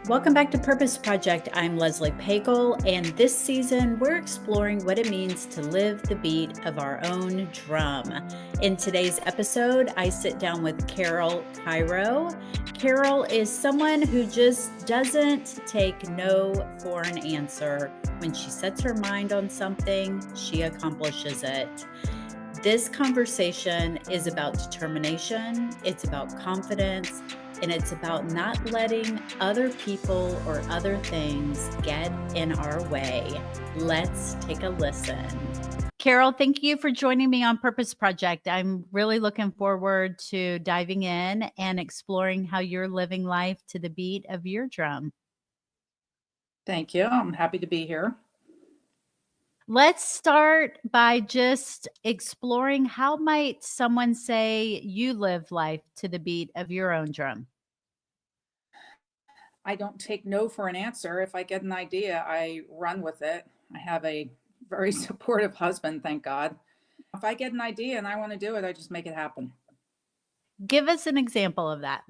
Welcome back to Purpose Project. I'm Leslie Pagel, and this season we're exploring what it means to live the beat of our own drum. In today's episode, I sit down with Carol Koiro. Carol is someone who just doesn't take no for an answer. When she sets her mind on something, she accomplishes it. This conversation is about determination, it's about confidence, and it's about not letting other people or other things get in our way. Let's take a listen. Carol, thank you for joining me on Purpose Project. I'm really looking forward to diving in and exploring how you're living life to the beat of your drum. Thank you. I'm happy to be here. Let's start by just exploring how might someone say you live life to the beat of your own drum? I don't take no for an answer. If I get an idea, I run with it. I have a very supportive husband, thank God. If I get an idea and I want to do it, I just make it happen. Give us an example of that.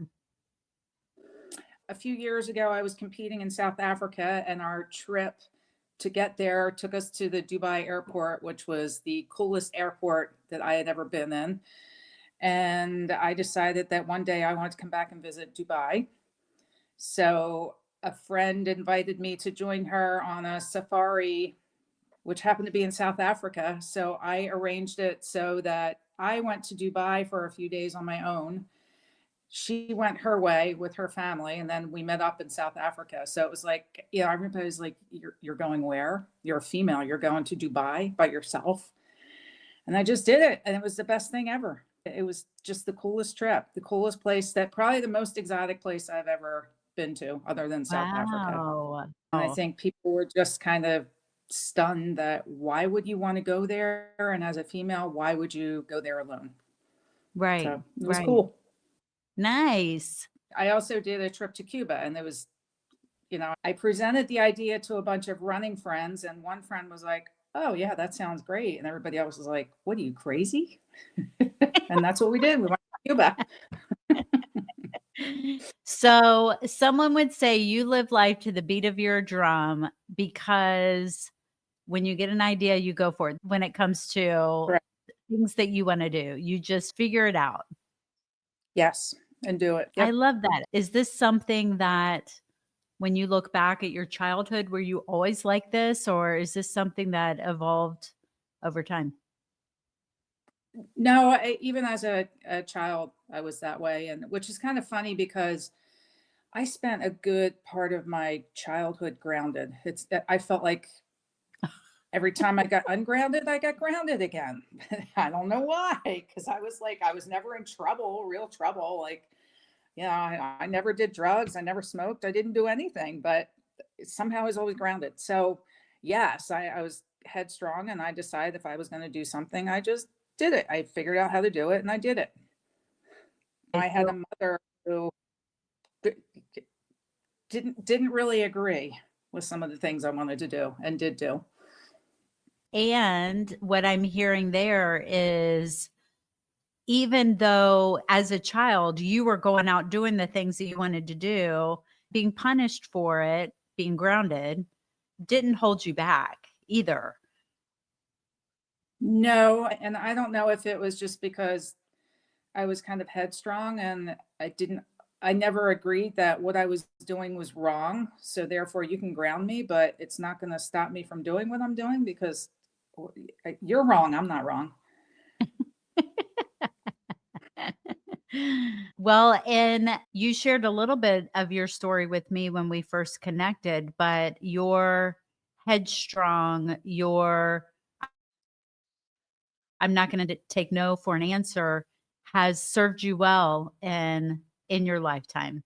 A few years ago, I was competing in South Africa, and our trip to get there took us to the Dubai airport, which was the coolest airport that I had ever been in. And I decided that one day I wanted to come back and visit Dubai. So a friend invited me to join her on a safari, which happened to be in South Africa. So I arranged it so that I went to Dubai for a few days on my own. She went her way with her family, and then we met up in South Africa. So it was like, everybody was like, you're going where? You're a female. You're going to Dubai by yourself. And I just did it. And it was the best thing ever. It was just the coolest trip, the coolest place, that probably the most exotic place I've ever been to other than South Africa. Wow. And I think people were just kind of stunned that why would you want to go there? And as a female, why would you go there alone? Right. So it was right. cool. Nice. I also did a trip to Cuba, and it was, I presented the idea to a bunch of running friends, and one friend was like, oh yeah, that sounds great. And everybody else was like, what, are you crazy? And that's what we did. We went to Cuba. So someone would say you live life to the beat of your drum because when you get an idea, you go for it. When it comes to Correct. things that you want to do, you just figure it out. Yes, and do it. I Yep. love that. Is this something that when you look back at your childhood, were you always like this, or is this something that evolved over time? No, even as a child, I was that way, and which is kind of funny because I spent a good part of my childhood grounded. I felt like every time I got ungrounded, I got grounded again. I don't know why, because I was never in trouble, real trouble. Like, I never did drugs, I never smoked, I didn't do anything, but somehow I was always grounded. So yes, I was headstrong, and I decided if I was going to do something, I just did it. I figured out how to do it, and I did it. I had a mother who didn't really agree with some of the things I wanted to do and did do. And what I'm hearing there is even though as a child you were going out doing the things that you wanted to do, being punished for it, being grounded, didn't hold you back either. No, and I don't know if it was just because I was kind of headstrong, and I never agreed that what I was doing was wrong. So therefore you can ground me, but it's not going to stop me from doing what I'm doing because you're wrong. I'm not wrong. Well, and you shared a little bit of your story with me when we first connected, but your headstrong, your I'm not going to take no for an answer has served you well in your lifetime.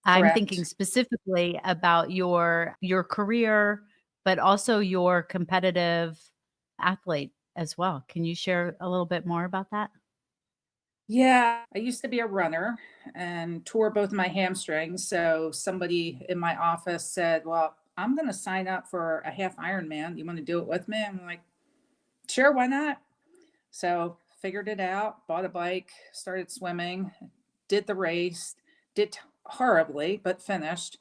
I'm thinking Correct. specifically about your career, but also your competitive athlete as well. Can you share a little bit more about that? Yeah, I used to be a runner and tore both my hamstrings. So somebody in my office said, well, I'm going to sign up for a half Ironman. You want to do it with me? I'm like, sure, why not? So figured it out, bought a bike, started swimming, did the race, did horribly, but finished,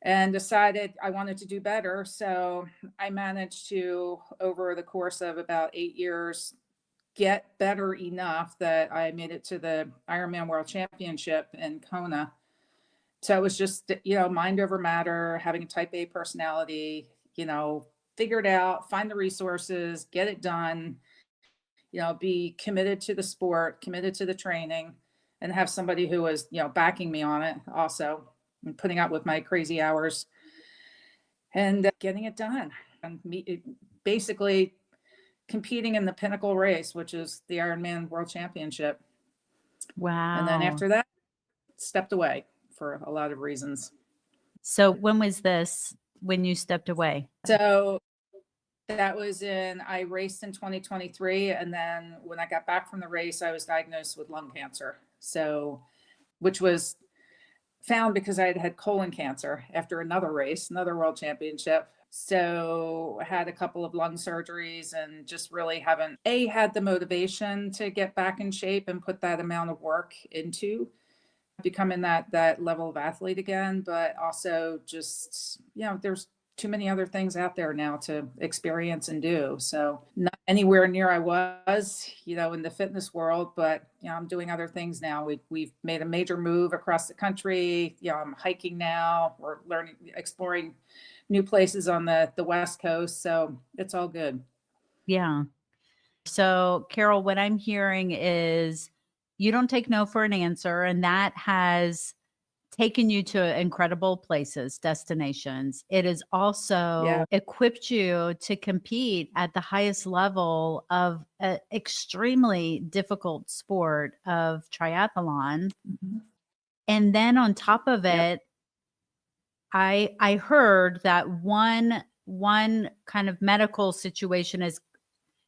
and decided I wanted to do better. So I managed to, over the course of about 8 years, get better enough that I made it to the Ironman World Championship in Kona. So it was just, mind over matter, having a type A personality, figure it out, find the resources, get it done, be committed to the sport, committed to the training, and have somebody who was, backing me on it also, and putting up with my crazy hours and getting it done. And basically competing in the pinnacle race, which is the Ironman World Championship. And then Wow. after that, stepped away for a lot of reasons. So when was this when you stepped away? So I raced in 2023. And then when I got back from the race, I was diagnosed with lung cancer. So, which was found because I had had colon cancer after another race, another world championship. So I had a couple of lung surgeries and just really haven't had the motivation to get back in shape and put that amount of work into becoming that level of athlete again, but also just, there's too many other things out there now to experience and do. So not anywhere near I was, in the fitness world, but I'm doing other things now. We've made a major move across the country. I'm hiking now. We're exploring new places on the West Coast. So it's all good. Yeah. So, Carol, what I'm hearing is you don't take no for an answer, and that has taken you to incredible places, destinations. It has Yeah. also equipped you to compete at the highest level of an extremely difficult sport of triathlon. Mhm. And then on top of Yep. it, I heard that one kind of medical situation has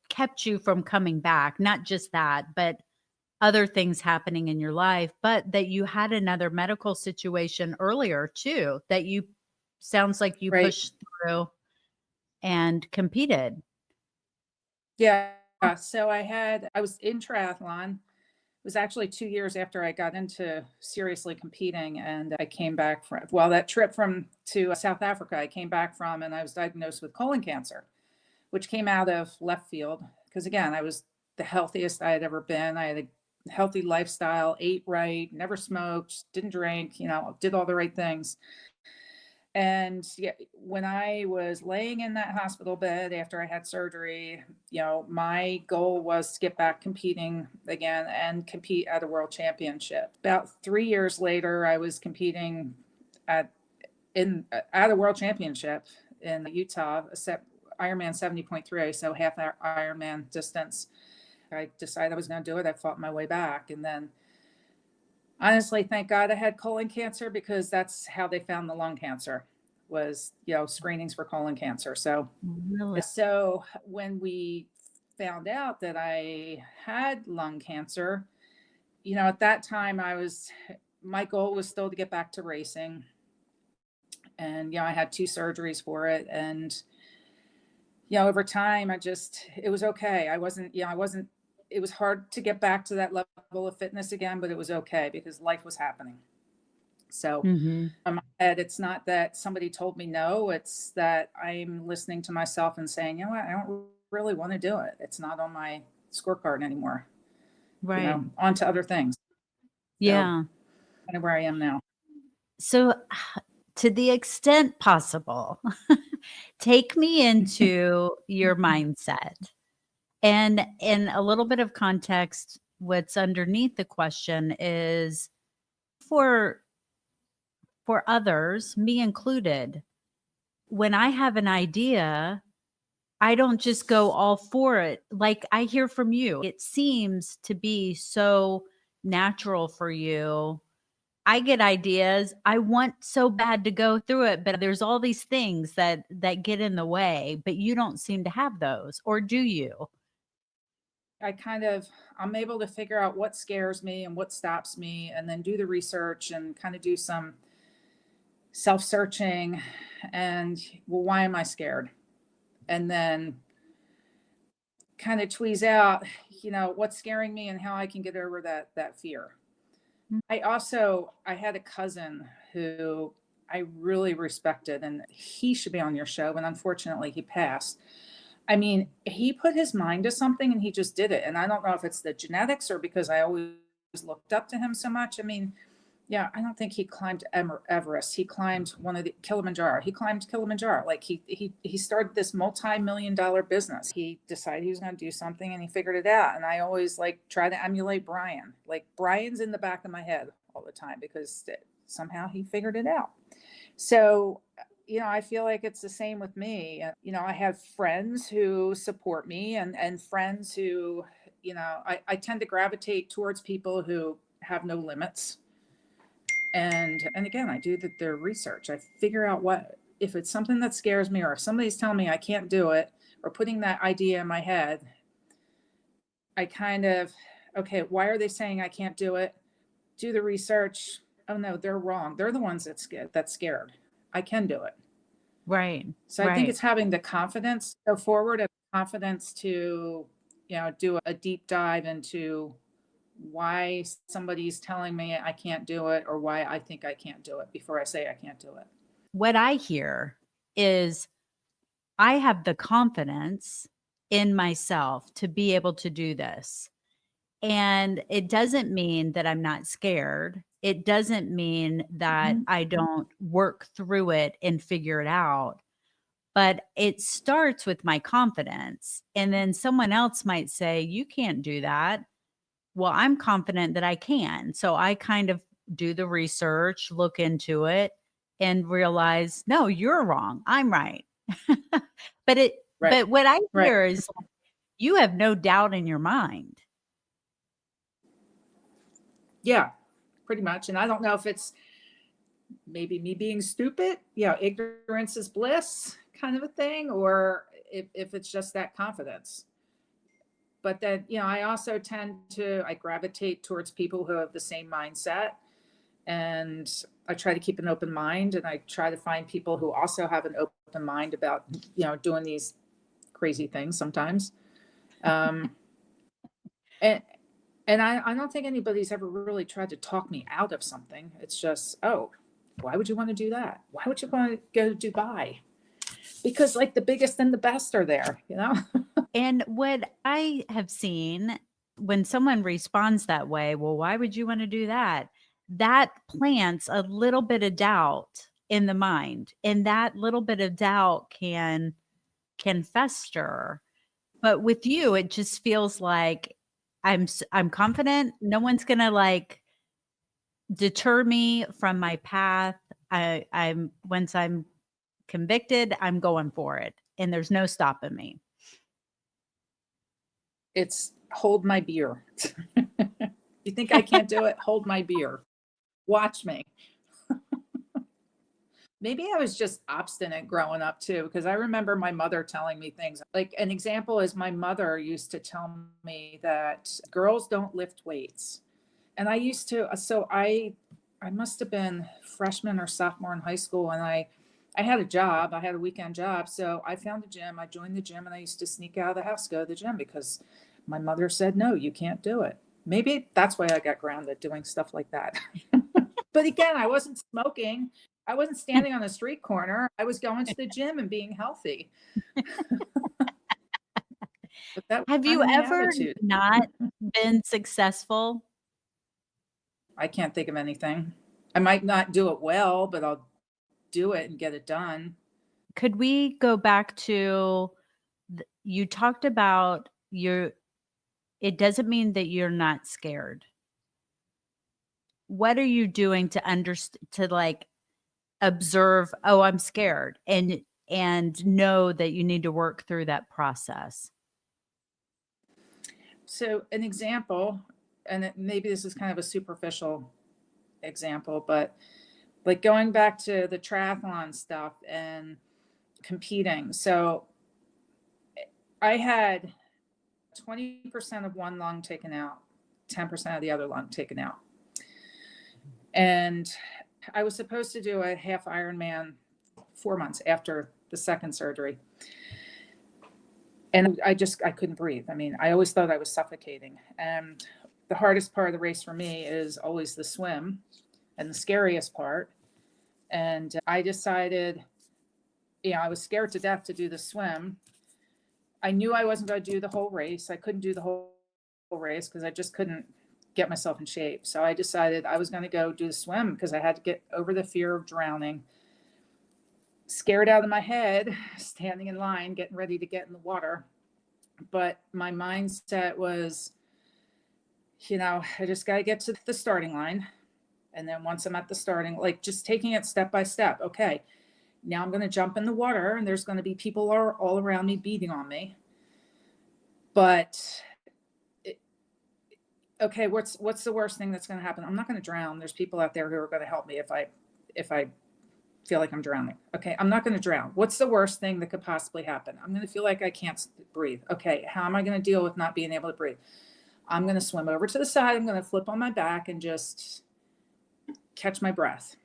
kept you from coming back. Not just that, but other things happening in your life, but that you had another medical situation earlier too, that you sounds like you Right. pushed through and competed. Yeah. So I was in triathlon. It was actually 2 years after I got into seriously competing, and I came back from, well, that trip to South Africa, I came back from, and I was diagnosed with colon cancer, which came out of left field. Because again, I was the healthiest I had ever been. I had a healthy lifestyle, ate right, never smoked, didn't drink, did all the right things. And yeah, when I was laying in that hospital bed after I had surgery, my goal was to get back competing again and compete at a world championship. About 3 years later, I was competing at at a world championship in Utah, Ironman 70.3, so half Ironman distance. I decided I was going to do it. I fought my way back, and then honestly, thank God I had colon cancer, because that's how they found the lung cancer was, screenings for colon cancer. Really? So when we found out that I had lung cancer, at that time my goal was still to get back to racing. And, I had 2 surgeries for it. And, over time, it was okay. It was hard to get back to that level of fitness again, but it was okay because life was happening. So Mhm. in my head, it's not that somebody told me no, it's that I'm listening to myself and saying, what, I don't really want to do it. It's not on my scorecard anymore, Right. on to other things. So Yeah. kind of where I am now. So to the extent possible, take me into your mindset. And in a little bit of context, what's underneath the question is for others, me included, when I have an idea, I don't just go all for it. Like I hear from you, it seems to be so natural for you. I get ideas. I want so bad to go through it, but there's all these things that get in the way, but you don't seem to have those, or do you? I'm able to figure out what scares me and what stops me, and then do the research and kind of do some self searching and, well, why am I scared? And then kind of tweeze out, what's scaring me and how I can get over that fear. I had a cousin who I really respected, and he should be on your show, but unfortunately he passed. I mean, he put his mind to something and he just did it. And I don't know if it's the genetics or because I always looked up to him so much. I mean, yeah, I don't think he climbed Everest. He climbed one of the Kilimanjaro. He climbed Kilimanjaro. Like he started this multi-million-dollar business. He decided he was going to do something and he figured it out. And I always like try to emulate Brian. Like Brian's in the back of my head all the time because somehow he figured it out. So, I feel like it's the same with me. I have friends who support me and friends who, I tend to gravitate towards people who have no limits. And again, I do their research. I figure out what if it's something that scares me or if somebody's telling me I can't do it or putting that idea in my head, I kind of, okay, why are they saying I can't do it? Do the research. Oh no, they're wrong. They're the ones that's scared. I can do it. Right. So I think it's having the confidence to go forward and confidence to, do a deep dive into why somebody's telling me I can't do it or why I think I can't do it before I say I can't do it. What I hear is I have the confidence in myself to be able to do this. And it doesn't mean that I'm not scared. It doesn't mean that Mhm. I don't work through it and figure it out. But it starts with my confidence. And then someone else might say, you can't do that. Well, I'm confident that I can. So I kind of do the research, look into it, and realize, no, you're wrong. I'm right. but it, Right. but what I Right. hear is you have no doubt in your mind. Yeah, pretty much. And I don't know if it's maybe me being stupid, ignorance is bliss kind of a thing, or if it's just that confidence. But then, I also I gravitate towards people who have the same mindset. And I try to keep an open mind and I try to find people who also have an open mind about, doing these crazy things sometimes. Um, and and I don't think anybody's ever really tried to talk me out of something. It's just, oh, why would you want to do that? Why would you want to go to Dubai? Because like the biggest and the best are there, And what I have seen when someone responds that way, well, why would you want to do that? That plants a little bit of doubt in the mind. And that little bit of doubt can fester. But with you, it just feels like I'm confident. No one's gonna like deter me from my path. I'm once I'm convicted, I'm going for it. And there's no stopping me. It's hold my beer. You think I can't do it? Hold my beer. Watch me. Maybe I was just obstinate growing up too, because I remember my mother telling me things. Like an example is my mother used to tell me that girls don't lift weights. And I used to, so I must have been freshman or sophomore in high school, and I had a job. I had a weekend job, so I found a gym. I joined the gym, and I used to sneak out of the house, go to the gym because my mother said, "No, you can't do it." Maybe that's why I got grounded doing stuff like that. But again, I wasn't smoking. I wasn't standing on a street corner. I was going to the gym and being healthy. But that was Have kind you of my ever attitude. not been successful? I can't think of anything. I might not do it well, but I'll do it and get it done. Could we go back to you talked about your it doesn't mean that you're not scared. What are you doing to to like observe, oh, I'm scared and know that you need to work through that process? So, an example, and maybe this is kind of a superficial example, but like going back to the triathlon stuff and competing. So, I had 20% of one lung taken out, 10% of the other lung taken out. And I was supposed to do a half Ironman 4 months after the second surgery. And I couldn't breathe. I mean, I always thought I was suffocating. And the hardest part of the race for me is always the swim and the scariest part. And I decided, I was scared to death to do the swim. I knew I wasn't going to do the whole race. I couldn't do the whole race because I just couldn't get myself in shape. So I decided I was going to go do the swim because I had to get over the fear of drowning. Scared out of my head, standing in line, getting ready to get in the water. But my mindset was, I just got to get to the starting line. And then once I'm at the starting, like just taking it step by step. Okay, now I'm going to jump in the water and there's going to be people all around me beating on me. But okay, what's the worst thing that's going to happen? I'm not going to drown. There's people out there who are going to help me if I feel like I'm drowning. Okay, I'm not going to drown. What's the worst thing that could possibly happen? I'm going to feel like I can't breathe. Okay, how am I going to deal with not being able to breathe? I'm going to swim over to the side. I'm going to flip on my back and just catch my breath.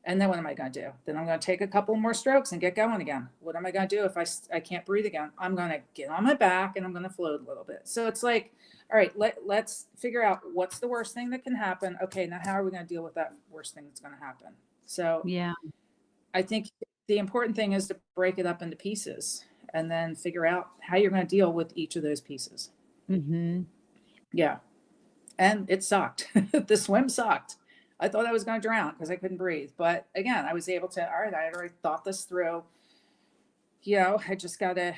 And then what am I going to do? Then I'm going to take a couple more strokes and get going again. What am I going to do if I can't breathe again? I'm going to get on my back and I'm going to float a little bit. So it's like, all right, let's figure out what's the worst thing that can happen. Okay, now how are we going to deal with that worst thing that's going to happen? So Yeah. I think the important thing is to break it up into pieces and then figure out how you're going to deal with each of those pieces. Mm-hmm. Yeah. And it sucked. The swim sucked. I thought I was going to drown because I couldn't breathe. But again, I was able to, all right, I had already thought this through. I just got to,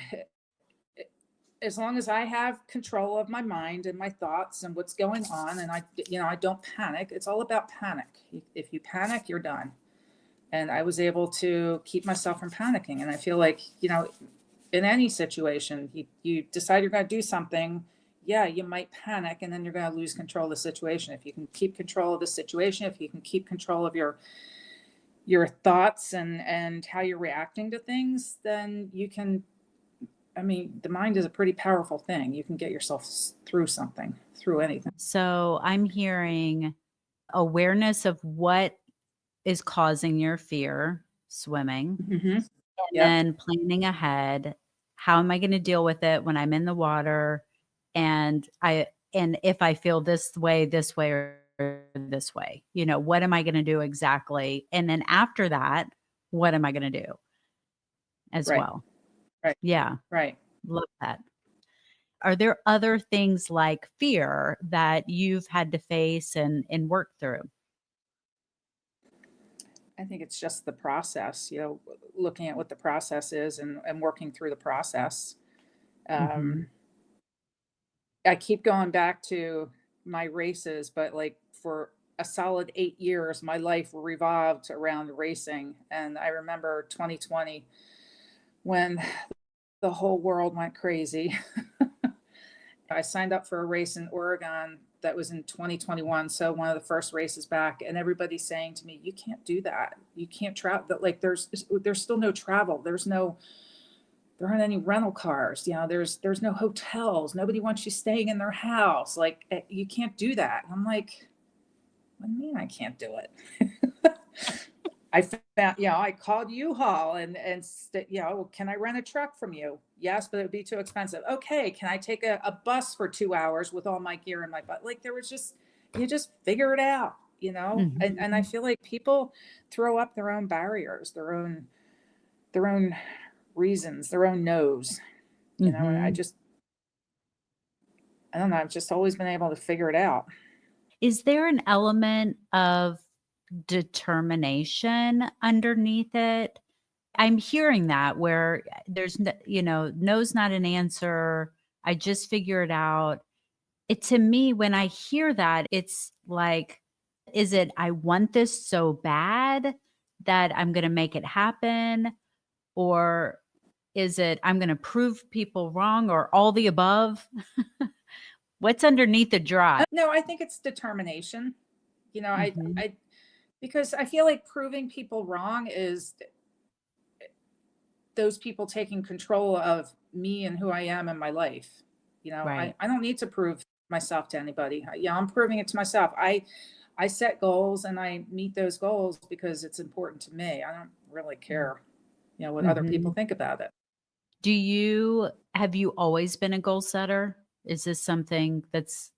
as long as I have control of my mind and my thoughts and what's going on, and I don't panic. It's all about panic. If you panic, you're done. And I was able to keep myself from panicking. And I feel like, in any situation, you decide you're going to do something. Yeah, you might panic and then you're going to lose control of the situation. If you can keep control of the situation, if you can keep control of your thoughts and how you're reacting to things, then you can, the mind is a pretty powerful thing. You can get yourself through something, through anything. So I'm hearing awareness of what is causing your fear, swimming, Mm-hmm. and Yep. then planning ahead. How am I going to deal with it when I'm in the water? And if I feel this way, or this way, what am I going to do exactly? And then after that, what am I going to do as Right. well? Right. Yeah. Right. Love that. Are there other things like fear that you've had to face and work through? I think it's just the process, looking at what the process is and working through the process. Mhm. I keep going back to my races, but like for a solid 8 years, my life revolved around racing. And I remember 2020 when the whole world went crazy. I signed up for a race in Oregon that was in 2021. So one of the first races back, and everybody's saying to me, you can't do that. You can't travel. Like there's still no travel. There aren't any rental cars. There's no hotels. Nobody wants you staying in their house. Like you can't do that. I'm like, what do you mean I can't do it? I found, I called U-Haul and can I rent a truck from you? Yes, but it would be too expensive. Okay, can I take a bus for 2 hours with all my gear in my butt? Like there was you just figure it out, and I Mhm. feel like people throw up their own barriers, their own reasons, their own no's, and Mhm. I don't know, I've just always been able to figure it out. Is there an element of determination underneath it? I'm hearing that where there's no's not an answer. I just figure it out. To me, when I hear that, it's like, is it I want this so bad that I'm going to make it happen? Or is it I'm going to prove people wrong or all the above? What's underneath the drive? No, I think it's determination. You know, I, Mhm. I, because I feel like proving people wrong is those people taking control of me and who I am in my life. Right. I don't need to prove myself to anybody. Yeah, I'm proving it to myself. I set goals and I meet those goals because it's important to me. I don't really care, what other people Mhm. think about it. Have you always been a goal setter? Is this something that's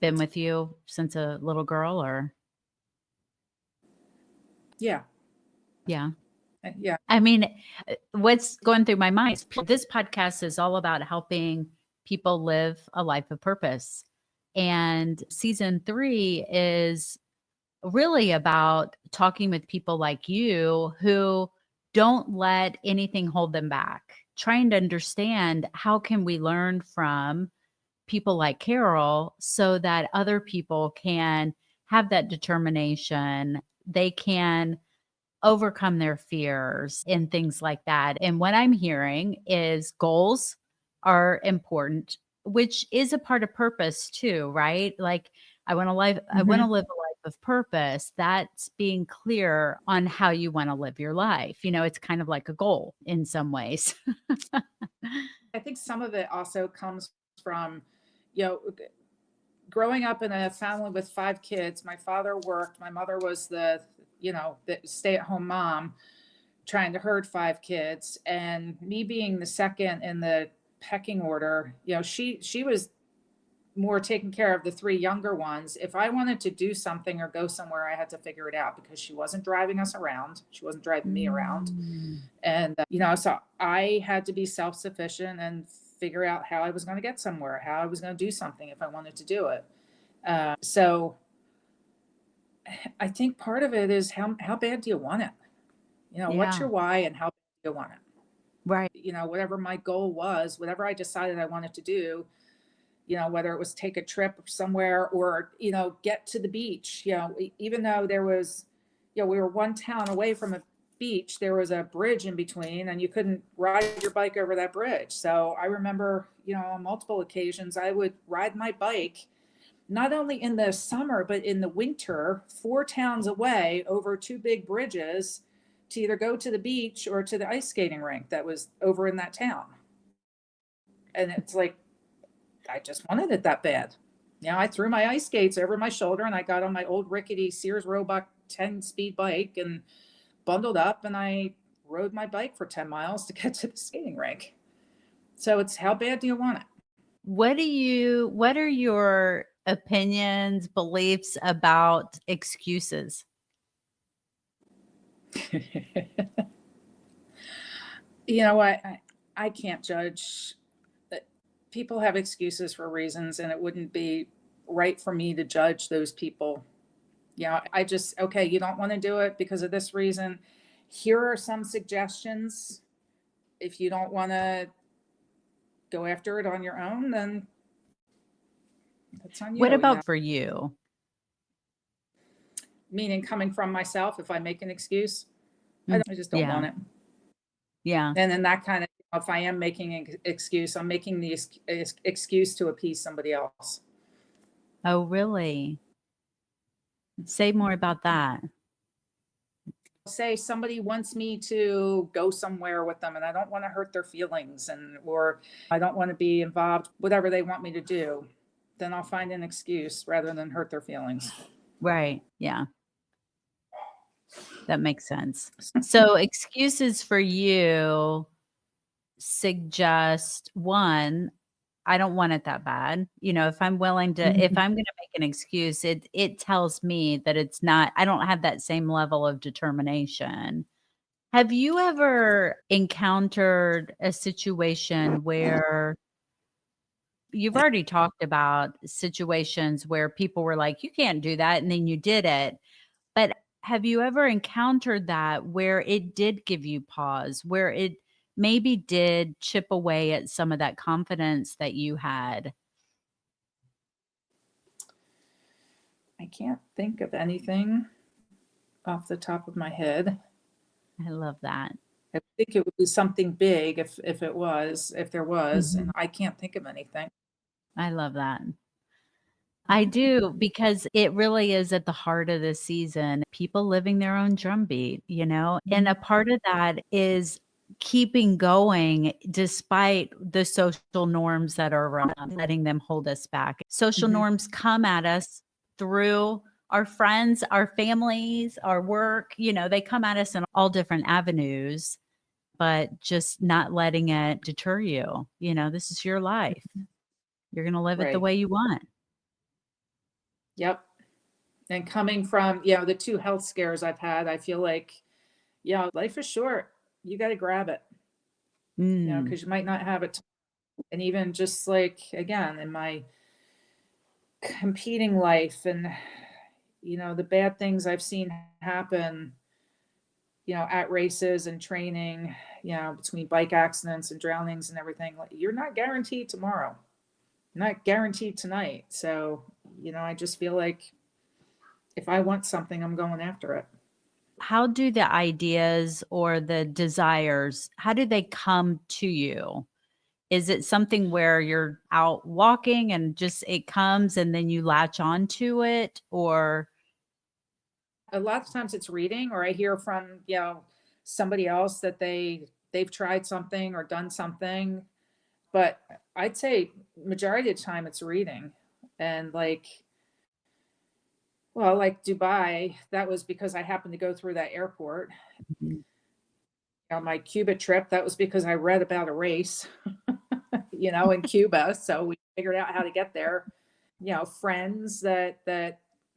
been with you since a little girl, or? Yeah. Yeah. Yeah. I mean, what's going through my mind is this podcast is all about helping people live a life of purpose. And season 3 is really about talking with people like you who don't let anything hold them back, trying to understand how can we learn from people like Carol so that other people can have that determination. They can overcome their fears and things like that. And what I'm hearing is goals are important, which is a part of purpose too, right? Like I want to Hmm. live a life of purpose. That's being clear on how you want to live your life. It's kind of like a goal in some ways. I think some of it also comes from, you know, growing up in a family with 5 kids. My father worked. My mother was the stay-at-home mom trying to herd 5 kids, and me being the second in the pecking order. She was more taking care of the 3 younger ones. If I wanted to do something or go somewhere, I had to figure it out because she wasn't driving us around. She wasn't driving me around. Mm. And, so I had to be self sufficient and figure out how I was going to get somewhere, how I was going to do something if I wanted to do it. So I think part of it is how bad do you want it? What's Yeah, your why and how bad do you want it? right. Whatever my goal was, whatever I decided I wanted to do, whether it was take a trip somewhere or, get to the beach, even though there was, we were one town away from a beach, there was a bridge in between and you couldn't ride your bike over that bridge. So I remember, on multiple occasions, I would ride my bike, not only in the summer, but in the winter, 4 towns away over 2 big bridges to either go to the beach or to the ice skating rink that was over in that town. And it's like, I just wanted it that bad. I threw my ice skates over my shoulder and I got on my old rickety Sears Roebuck 10-speed bike and bundled up and I rode my bike for 10 miles to get to the skating rink. So it's how bad do you want What are your opinions, beliefs about excuses? it? You know what? I can't judge. People have excuses for reasons, and it wouldn't be right for me to judge those people. I just, okay, you don't want to do it because of this reason. Here are some suggestions. If you don't want to go after it on your own, then that's on What you. about for you? Meaning coming from myself, if I make an excuse, Mm, I just don't yeah, want it. yeah. And then that kind of, if I am making an excuse, I'm making the excuse to appease somebody else. Oh, really? Say more about that. Say somebody wants me to go somewhere with them and I don't want to hurt their feelings, or I don't want to be involved, whatever they want me to do, then I'll find an excuse rather than hurt their feelings. Right. Yeah, that makes sense. So excuses for you suggest, one, I don't want it that bad. If I'm willing to if Mhm. I'm gonna make an excuse, it tells me that it's not I don't have that same level of determination. Have you ever encountered a situation where you've already talked about situations where people were like, "You can't do that," and then you did it. But have you ever encountered that where it did give you pause, where it maybe did chip away at some of that confidence that you had? I can't think of anything off the top of my head. I love that. I think it would be something big if there was, and Mhm. I can't think of anything. I love that. I do, because it really is at the heart of the season, people living their own drumbeat. And a part of that is keeping going despite the social norms that are around, letting them hold us back. Social Mhm. norms come at us through our friends, our families, our work, they come at us in all different avenues, but just not letting it deter you. This is your life. You're gonna live it the Right. way you want. Yep. And coming from, the two health scares I've had, I feel like, life is short. You got to grab it, Mm. because you might not have it. And even just like, again, in my competing life and, the bad things I've seen happen, at races and training, between bike accidents and drownings and everything, like, you're not guaranteed tomorrow, not guaranteed tonight. So, I just feel like if I want something, I'm going after it. How do the ideas or the desires, how do they come to you? Is it something where you're out walking and just it comes and then you latch on to it, or A lot of times it's reading, or I hear from, somebody else that they've tried something or done something. But I'd say majority of the time it's reading. And like, well, like Dubai, that was because I happened to go through that airport. Mhm. My Cuba trip, that was because I read about a race, in Cuba. So we figured out how to get there. Friends that,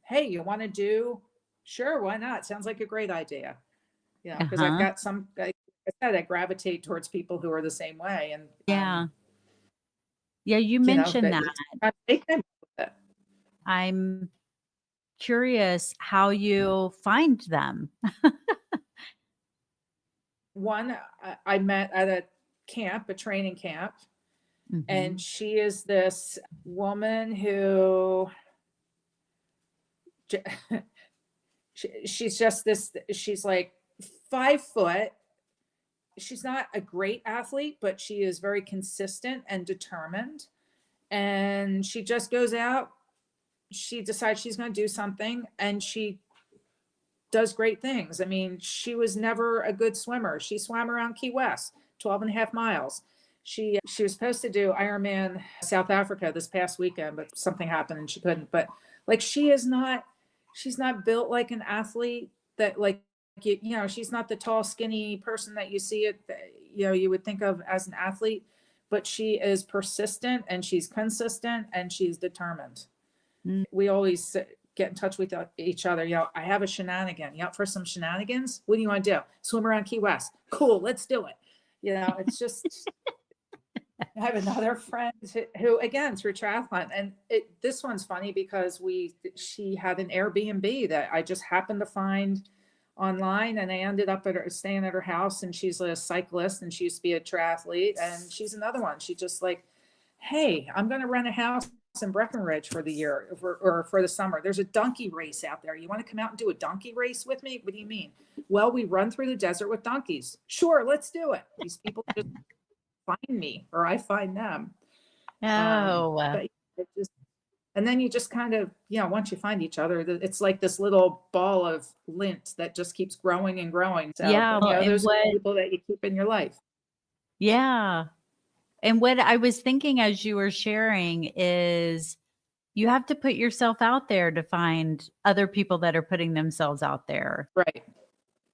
hey, you want to do? Sure, why not? Sounds like a great idea. Because I've Uh-huh. got like I said, I gravitate towards people who are the same way. And, Yeah. Yeah, you mentioned that that. they came up with it. I'm curious how you find them. One, I met at a camp, a training camp, and Mhm. she is this woman who, she's just this, she's like 5 foot. She's not a great athlete, but she is very consistent and determined. And she just goes out, she decides she's going to do something, and she does great things. I mean, she was never a good swimmer. She swam around Key West, 12 and a half miles. She was supposed to do Ironman South Africa this past weekend, but something happened and she couldn't. But like, she's not built like an athlete that, like, she's not the tall, skinny person that you see it, you would think of as an athlete, but she is persistent and she's consistent and she's determined. Mm. We always get in touch with each other. I have a shenanigan. You up for some shenanigans? What do you want to do? Swim around Key West. Cool, let's do it. It's just, I have another friend who again, through triathlon, and this one's funny because she had an Airbnb that I just happened to find online, and I ended up staying at her house. And she's a cyclist, and she used to be a triathlete, and she's another one. She just like, hey, I'm going to rent a house in Breckenridge for the year, or for the summer. There's a donkey race out there. You want to come out and do a donkey race with me? What do you mean? Well, we run through the desert with donkeys. Sure, let's do it. These people just find me, or I find them. Oh, But it just, and then you just kind of, once you find each other, it's like this little ball of lint that just keeps growing and growing. So, yeah. Well, and those are the what people that you keep in your life. yeah. And what I was thinking as you were sharing is you have to put yourself out there to find other people that are putting themselves out there. Right.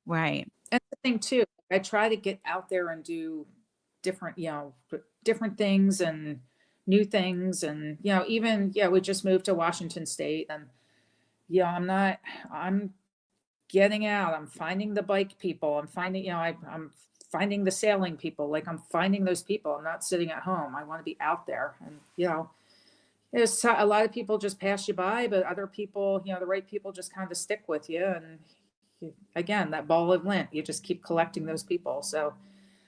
Right. And the thing too, I try to get out there and do different, different things and new things. And, even, we just moved to Washington State, and, I'm getting out. I'm finding the bike people. I'm finding, I'm finding the sailing people. Like, I'm finding those people. I'm not sitting at home. I want to be out there. And, there's a lot of people just pass you by, but other people, the right people just kind of stick with you. And again, that ball of lint, you just keep collecting those people. So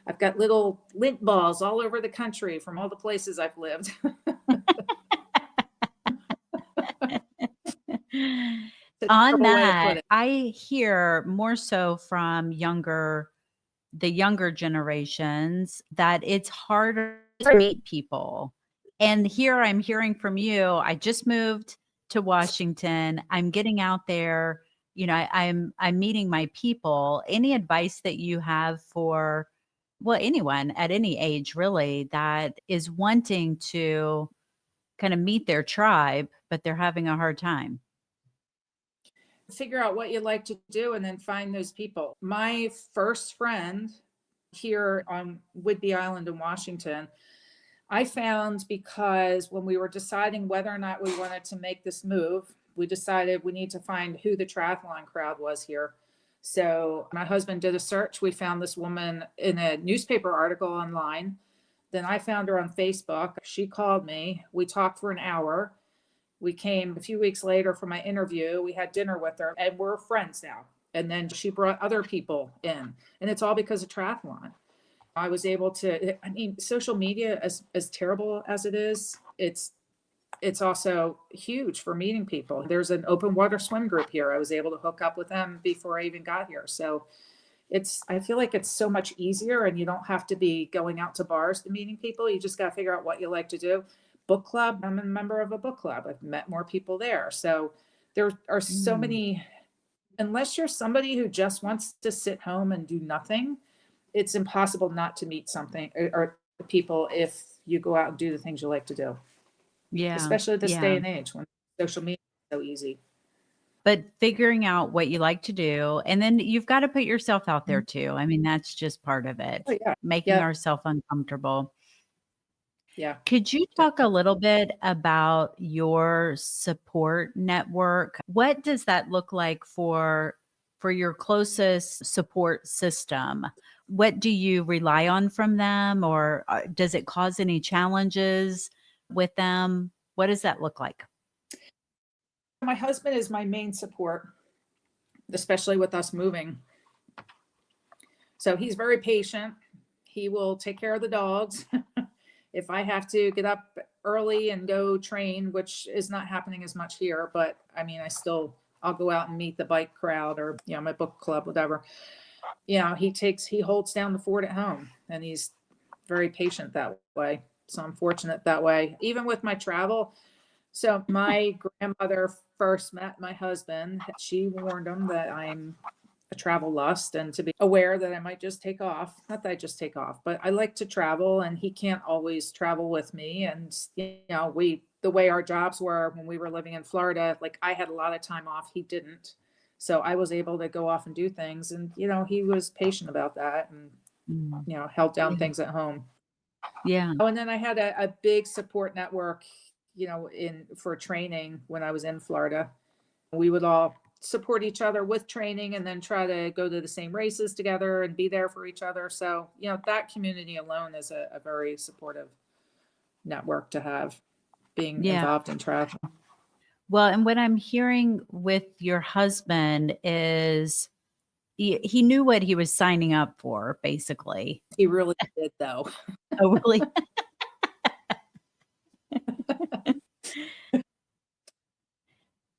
I've got little lint balls all over the country from all the places I've lived. It's a On terrible way to that, put it. I hear more so from the younger generations that it's harder to meet people. And here I'm hearing from you, I just moved to Washington. I'm getting out there, I'm meeting my people. Any advice that you have for, well, anyone at any age really that is wanting to kind of meet their tribe, but they're having a hard time? Figure out what you like to do and then find those people. My first friend here on Whidbey Island in Washington, I found because when we were deciding whether or not we wanted to make this move we decided we need to find who the triathlon crowd was here. So my husband did a search. We found this woman in a newspaper article online. Then I found her on Facebook. She called me. We talked for an hour. We came a few weeks later for my interview. We had dinner with her and we're friends now. And then she brought other people in. And it's all because of triathlon. I was able to, I mean, social media, as terrible as it is, it's also huge for meeting people. There's an open water swim group here. I was able to hook up with them before I even got here. So I feel like it's so much easier and you don't have to be going out to bars to meeting people. You just got to figure out what you like to do. Book club, I'm a member of a book club. I've met more people there. So there are so many, unless you're somebody who just wants to sit home and do nothing, it's impossible not to meet something or people if you go out and do the things you like to do. Yeah. Especially this day Yeah. and age when social media is so easy. But figuring out what you like to do, and then you've got to put yourself out there too. I mean, that's just part of it, Oh yeah. making Yeah. ourselves uncomfortable. Yeah. Could you talk a little bit about your support network? What does that look like for your closest support system? What do you rely on from them, or does it cause any challenges with them? What does that look like? My husband is my main support, especially with us moving. So he's very patient. He will take care of the dogs. If I have to get up early and go train, which is not happening as much here, but I mean, I'll go out and meet the bike crowd or, my book club, whatever. He holds down the fort at home and he's very patient that way. So I'm fortunate that way. Even with my travel. So my grandmother first met my husband. She warned him that I'm a travel lust and to be aware that I might just take off. Not that I just take off, but I like to travel and he can't always travel with me. And, the way our jobs were when we were living in Florida, like I had a lot of time off. He didn't. So I was able to go off and do things. And, he was patient about that and, Mm. held down Yeah. things at home. Yeah. Oh, and then I had a big support network, for training when I was in Florida. We would all support each other with training and then try to go to the same races together and be there for each other. So, that community alone is a very supportive network to have being Yeah. involved in triathlon. Well, and what I'm hearing with your husband is he knew what he was signing up for, basically. He really did, though. Oh, really?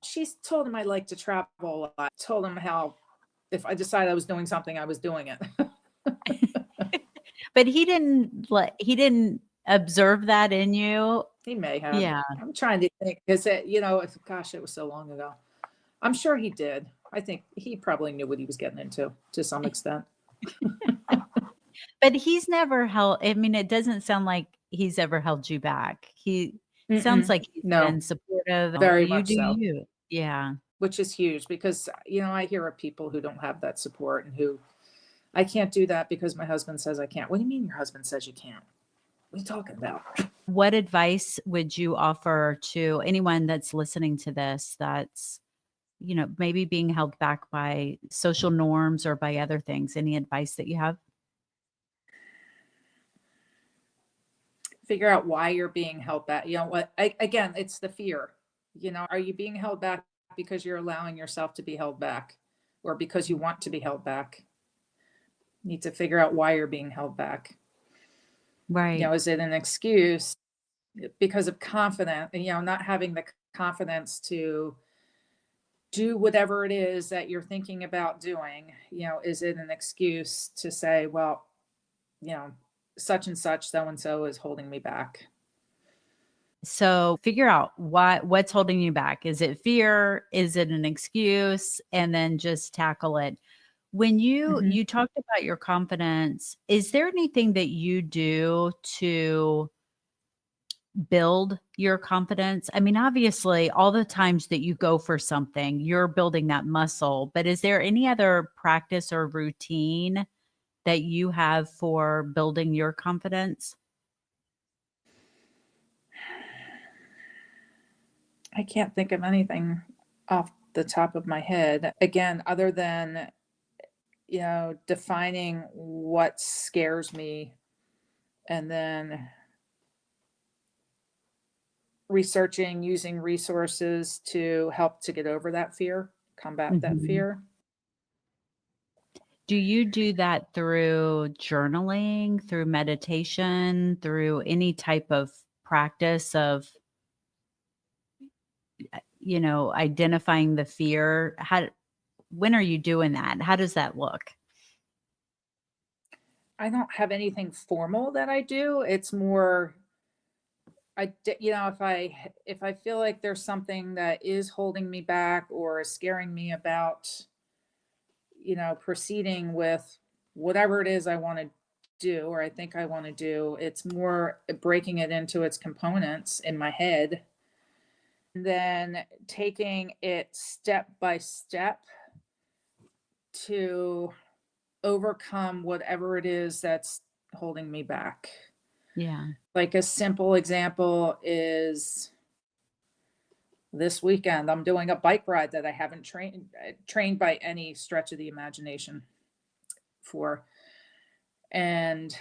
She's told him I like to travel a lot. Told him how if I decided I was doing something, I was doing it. But he didn't observe that in you? He may have. Yeah. I'm trying to think because gosh, it was so long ago. I'm sure he did. I think he probably knew what he was getting into to some extent. But he's never held I mean, it doesn't sound like he's ever held you back. He sounds Mm-mm. like he's No, been supportive. very You much do so, you. Yeah. which is huge because, I hear of people who don't have that support and who I can't do that because my husband says I can't. What do you mean your husband says you can't? What are you talking about? What advice would you offer to anyone that's listening to this that's, maybe being held back by social norms or by other things? Any advice that you have? Figure out why you're being held back. Again, it's the fear. Are you being held back because you're allowing yourself to be held back or because you want to be held back? You need to figure out why you're being held back. Right. Is it an excuse because of confidence, not having the confidence to do whatever it is that you're thinking about doing? Is it an excuse to say, well, such and such, so and so is holding me back? So figure out what's holding you back. Is it fear? Is it an excuse? And then just tackle it. When you Mm-hmm. talked about your confidence, is there anything that you do to build your confidence? I mean, obviously, all the times that you go for something, you're building that muscle, but is there any other practice or routine that you have for building your confidence? I can't think of anything off the top of my head. Again, other than, defining what scares me and then researching, using resources to help to get over that fear, combat that Mhm. fear. Do you do that through journaling, through meditation, through any type of practice of, identifying the fear? When are you doing that? How does that look? I don't have anything formal that I do. It's more if I feel like there's something that is holding me back or is scaring me about, proceeding with whatever it is I want to do or I think I want to do, it's more breaking it into its components in my head, and then taking it step by step to overcome whatever it is that's holding me back. Yeah. Like a simple example is this weekend I'm doing a bike ride that I haven't trained by any stretch of the imagination for, and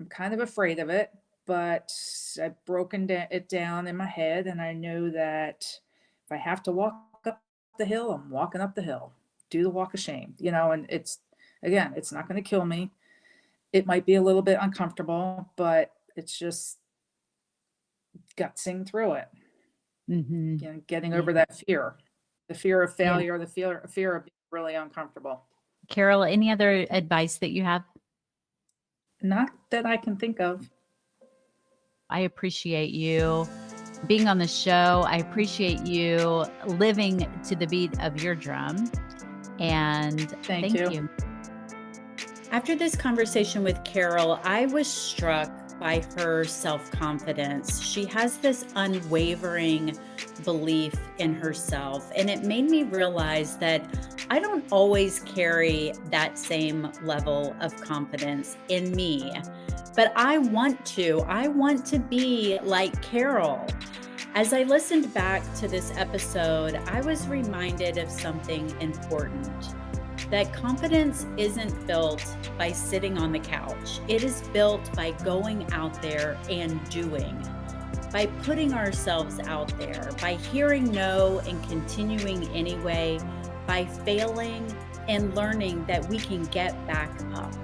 I'm kind of afraid of it, but I've it down in my head, and I know that if I have to walk up the hill, I'm walking up the hill. Do the walk of shame, and it's not going to kill me. It might be a little bit uncomfortable, but it's just gutsing through it, Mhm. getting Yeah. over that fear, the fear of Yeah. failure, the fear of being really uncomfortable. Carol, any other advice that you have? Not that I can think of. I appreciate you being on the show. I appreciate you living to the beat of your drum, and Thank thank you. you. After this conversation with Carol, I was struck by her self confidence. She has this unwavering belief in herself, and it made me realize that I don't always carry that same level of confidence in me, but I want to. I want to be like Carol. As I listened back to this episode, I was reminded of something important, that confidence isn't built by sitting on the couch. It is built by going out there and doing, by putting ourselves out there, by hearing no and continuing anyway, by failing and learning that we can get back up.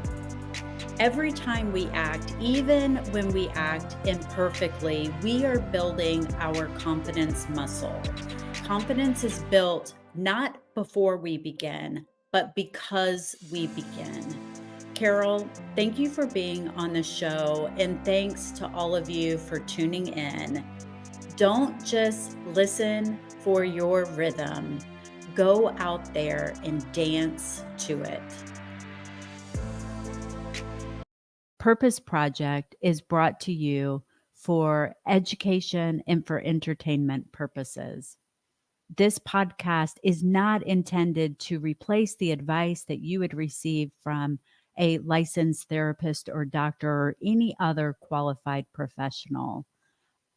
Every time we act, even when we act imperfectly, we are building our confidence muscle. Confidence is built not before we begin, but because we begin. Carol, thank you for being on the show, and thanks to all of you for tuning in. Don't just listen for your rhythm. Go out there and dance to it. Purpose Project is brought to you for education and for entertainment purposes. This podcast is not intended to replace the advice that you would receive from a licensed therapist or doctor or any other qualified professional.